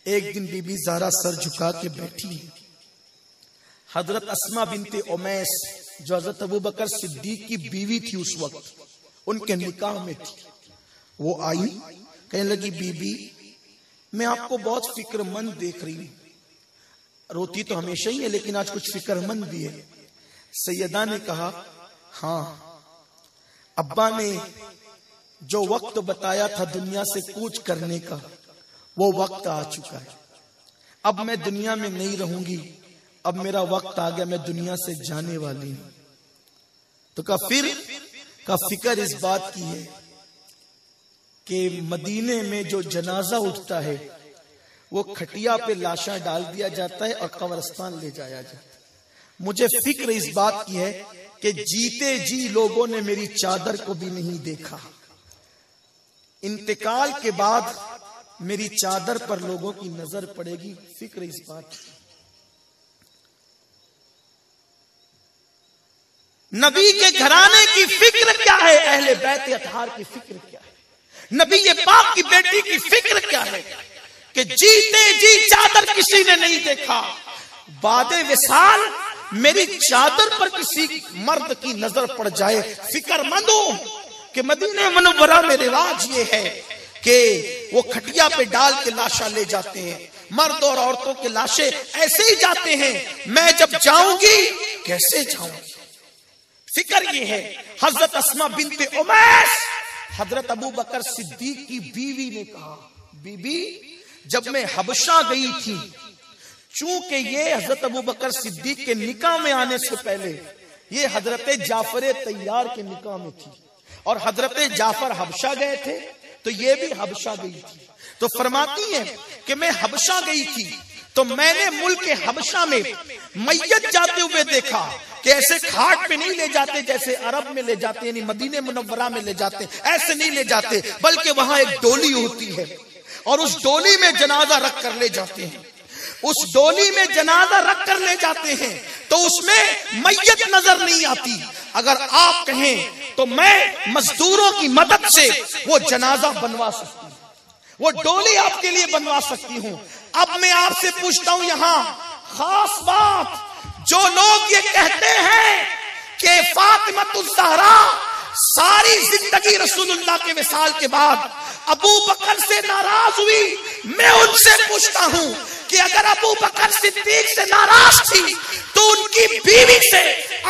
ایک دن be be Zahra سر جھکا کے بیٹھی، حضرت اسما بنت امیس جو حضرت ابوبکر صدیق کی بیوی تھی اس وقت، ان کے نکاح میں تھی، وہ آئی، کہنے لگی بی بی میں آپ کو بہت فکر مند دیکھ رہی ہوں، روتی تو ہمیشہ ہی ہے لیکن آج کچھ فکر مند بھی ہے۔ سیدہ نے کہا ہاں، ابا نے جو وقت بتایا تھا دنیا سے کوچ کرنے کا وہ وقت آ چکا ہے، اب میں دنیا میں نہیں رہوں گی، اب میرا وقت آ گیا، میں دنیا سے جانے والی ہوں۔ تو کا فکر اس بات کی ہے کہ مدینے میں جو جنازہ اٹھتا ہے وہ کھٹیا پہ لاشاں ڈال دیا جاتا ہے اور قبرستان لے جایا جاتا ہے۔ مجھے فکر اس بات کی ہے کہ جیتے جی لوگوں نے میری چادر کو بھی نہیں دیکھا، انتقال کے بعد میری چادر پر لوگوں کی نظر پڑے گی، فکر اس بات کی۔ نبی کے گھرانے کی فکر کیا ہے، اہل بیت اطہار کی فکر کیا ہے، نبی پاک کی بیٹی کی فکر کیا ہے کہ جیتے جی چادر کسی نے نہیں دیکھا، بعد وصال میری چادر پر کسی مرد کی نظر پڑ جائے۔ فکر مند ہوں کہ مدینہ منورہ میں رواج یہ ہے کہ وہ کھٹیا پہ ڈال کے لاشاں لے جاتے ہیں، مرد اور عورتوں کے لاشیں ایسے ہی جاتے ہیں، میں جب جاؤں گی کیسے جاؤں گی؟ فکر یہ ہے۔ حضرت اسما بنت امیس حضرت ابوبکر صدیق کی بیوی نے کہا بی بی جب میں حبشہ گئی تھی، چونکہ یہ حضرت ابوبکر صدیق کے نکاح میں آنے سے پہلے یہ حضرت جعفر طیار کے نکاح میں تھی، اور حضرت جعفر حبشہ گئے تھے تو یہ بھی حبشہ گئی تھی، تو فرماتی ہے کہ میں حبشہ گئی تھی تو میں نے ملک حبشہ میں میت جاتے ہوئے دیکھا کہ ایسے کھاٹ پہ نہیں لے جاتے جیسے عرب میں لے جاتے، یعنی مدینہ منورہ میں لے جاتے، ایسے نہیں لے جاتے، بلکہ وہاں ایک ڈولی ہوتی ہے اور اس ڈولی میں جنازہ رکھ کر لے جاتے ہیں، اس ڈولی میں جنازہ رکھ کر لے جاتے ہیں تو اس میں میت نظر نہیں آتی۔ اگر آپ کہیں تو میں مزدوروں کی مدد سے وہ جنازہ بنوا سکتی ہوں، وہ ڈولی آپ کے لیے بنوا سکتی ہوں۔ اب میں آپ سے پوچھتا ہوں یہاں خاص بات، جو لوگ یہ کہتے ہیں کہ فاطمہ الزہرا ساری زندگی رسول اللہ کے وصال کے بعد ابو بکر سے ناراض ہوئی، میں ان سے پوچھتا ہوں کہ اگر ابو بکر صدیق سے ناراض تھی تو ان کی بیوی سے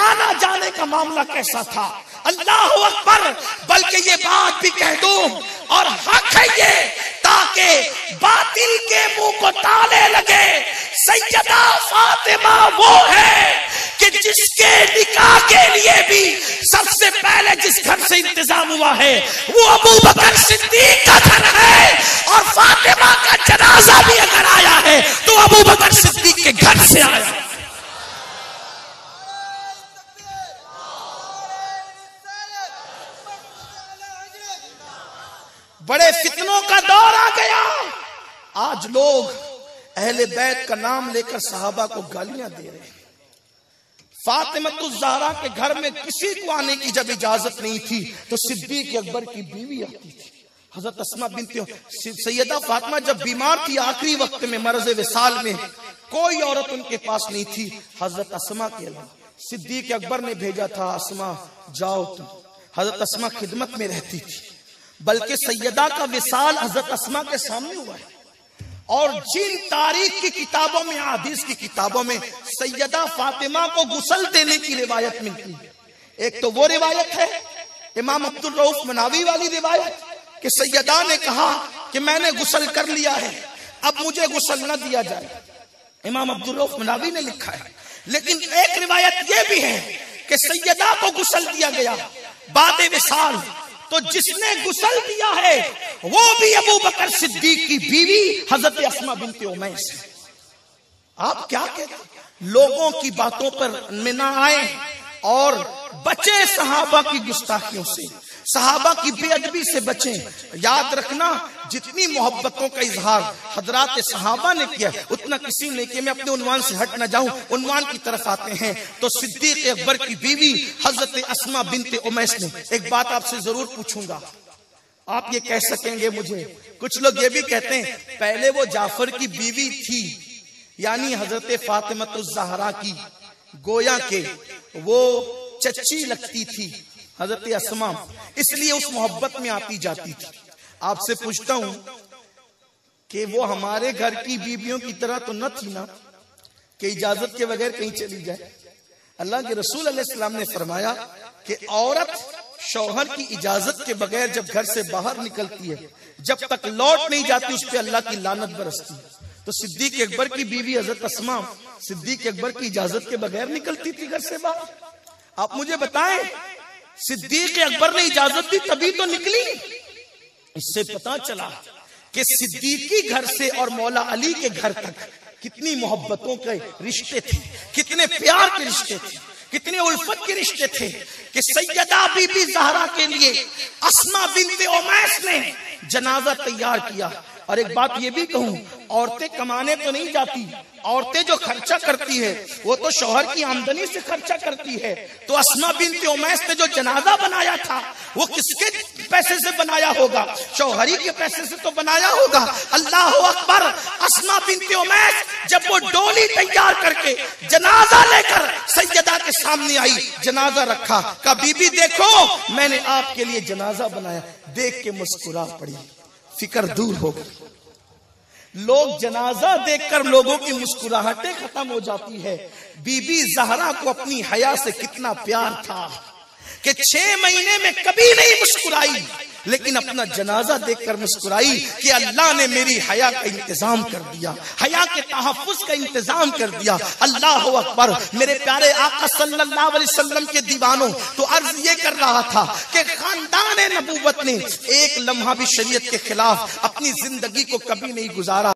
آنا جانے کا معاملہ کیسا تھا؟ اللہ اکبر۔ بلکہ یہ بات بھی کہہ دوں اور حق ہے یہ تاکہ باطل کے منہ کو تالے لگے، سیدہ فاطمہ وہ ہے کہ جس کے نکاح کے لیے بھی سب سے پہلے جس گھر سے انتظام ہوا ہے وہ ابو بکر صدیق کا گھر ہے، اور فاطمہ کا جنازہ بھی اگر آیا ہے تو ابو بکر صدیق کے گھر سے آیا ہے۔ بڑے فتنوں کا دور آ گیا، آج لوگ اہل بیت کا نام لے کر صحابہ کو گالیاں دے رہے ہیں۔ فاطمہ الزہرا کے گھر میں کسی کو آنے کی جب اجازت نہیں تھی تو صدیق اکبر کی بیوی آتی تھی، حضرت اسما بنت سیدہ فاطمہ جب بیمار تھی آخری وقت میں مرض وصال میں، کوئی عورت ان کے پاس نہیں تھی حضرت اسما کے علاوہ۔ صدیق اکبر نے بھیجا تھا اسما جاؤ تم، حضرت اسما خدمت میں رہتی تھی، بلکہ سیدہ کا وصال حضرت اسما کے سامنے ہوا ہے، اور جن تاریخ کی کتابوں میں حدیث کی کتابوں میں سیدہ فاطمہ کو غسل دینے کی روایت ملتی ہے، ایک تو وہ روایت ہے امام عبدالرؤف مناوی والی روایت کہ سیدہ نے کہا کہ میں نے غسل کر لیا ہے، اب مجھے غسل نہ دیا جائے، امام عبدالرؤف مناوی نے لکھا ہے۔ لیکن ایک روایت یہ بھی ہے کہ سیدہ کو غسل دیا گیا بعد وصال، تو جس نے غسل دیا ہے وہ بھی ابو بکر صدیق کی بیوی حضرت اسما بنت امیس ہے۔ آپ کیا کہتے ہیں؟ لوگوں کی باتوں پر میں نہ آئیں اور بچیں صحابہ کی گستاخیوں سے، صحابہ کی بے ادبی سے بچیں۔ یاد رکھنا جتنی محبتوں کا اظہار حضرات صحابہ نے کیا اتنا کسی نے کیا۔ میں اپنے عنوان سے ہٹ نہ جاؤں، عنوان کی طرف آتے ہیں تو صدیق اکبر کی بیوی حضرت اسما بنت امیس نے ایک بات آپ سے ضرور پوچھوں گا، آپ یہ کہہ سکیں گے مجھے؟ کچھ لوگ یہ بھی کہتے ہیں پہلے وہ جعفر کی بیوی تھی، یعنی حضرت فاطمہ الزہرا کی، گویا کہ وہ چچی لگتی تھی حضرت اسما، اس لیے اس محبت میں آتی جاتی تھی۔ آپ سے پوچھتا ہوں کہ وہ ہمارے گھر کی بیویوں کی طرح تو نہ تھی نا کہ اجازت کے بغیر کہیں چلی جائے؟ اللہ کے رسول علیہ السلام نے فرمایا کہ عورت شوہر کی اجازت کے بغیر جب گھر سے باہر نکلتی ہے، جب تک لوٹ نہیں جاتی اس پہ اللہ کی لعنت برستی۔ تو صدیق اکبر کی بیوی حضرت اسما صدیق اکبر کی اجازت کے بغیر نکلتی تھی گھر سے باہر؟ آپ مجھے بتائیں، صدیق اکبر نے اجازت دی تبھی تو نکلی۔ اس سے پتا چلا کہ صدیقی گھر سے اور مولا علی کے گھر تک کتنی محبتوں کے رشتے تھے، کتنے پیار کے رشتے تھے، کتنے الفت کے رشتے تھے کہ سیدہ بی بی زہرا کے لیے اسما بنت امیس نے جنازہ تیار کیا۔ اور ایک بات یہ بھی کہوں، عورتیں کمانے تو نہیں جاتی، عورتیں جو خرچہ کرتی ہے وہ تو شوہر کی آمدنی سے خرچہ کرتی ہے۔ تو اسما بنت امیس نے جو جنازہ بنایا تھا وہ کس کے پیسے سے بنایا ہوگا؟ شوہری کے پیسے سے تو بنایا ہوگا۔ اللہ اکبر! اسما بنت امیس جب وہ ڈولی تیار کر کے جنازہ لے کر سیدہ کے سامنے آئی، جنازہ رکھا، کہا بی بی دیکھو میں نے آپ کے لیے جنازہ بنایا، دیکھ کے مسکرا پڑی، فکر دور ہو گئی۔ لوگ جنازہ دیکھ کر لوگوں کی مسکراہٹیں ختم ہو جاتی ہے۔ بی بی زہرا کو اپنی حیا سے کتنا پیار تھا کہ 6 مہینے میں کبھی نہیں مسکرائی، لیکن اپنا جنازہ دیکھ کر مسکرائی کہ اللہ نے میری حیا کا انتظام کر دیا، حیا کے تحفظ کا انتظام کر دیا۔ اللہ اکبر! میرے پیارے آقا صلی اللہ علیہ وسلم کے دیوانوں، تو عرض یہ کر رہا تھا کہ خاندان نبوت نے ایک لمحہ بھی شریعت کے خلاف اپنی زندگی کو کبھی نہیں گزارا۔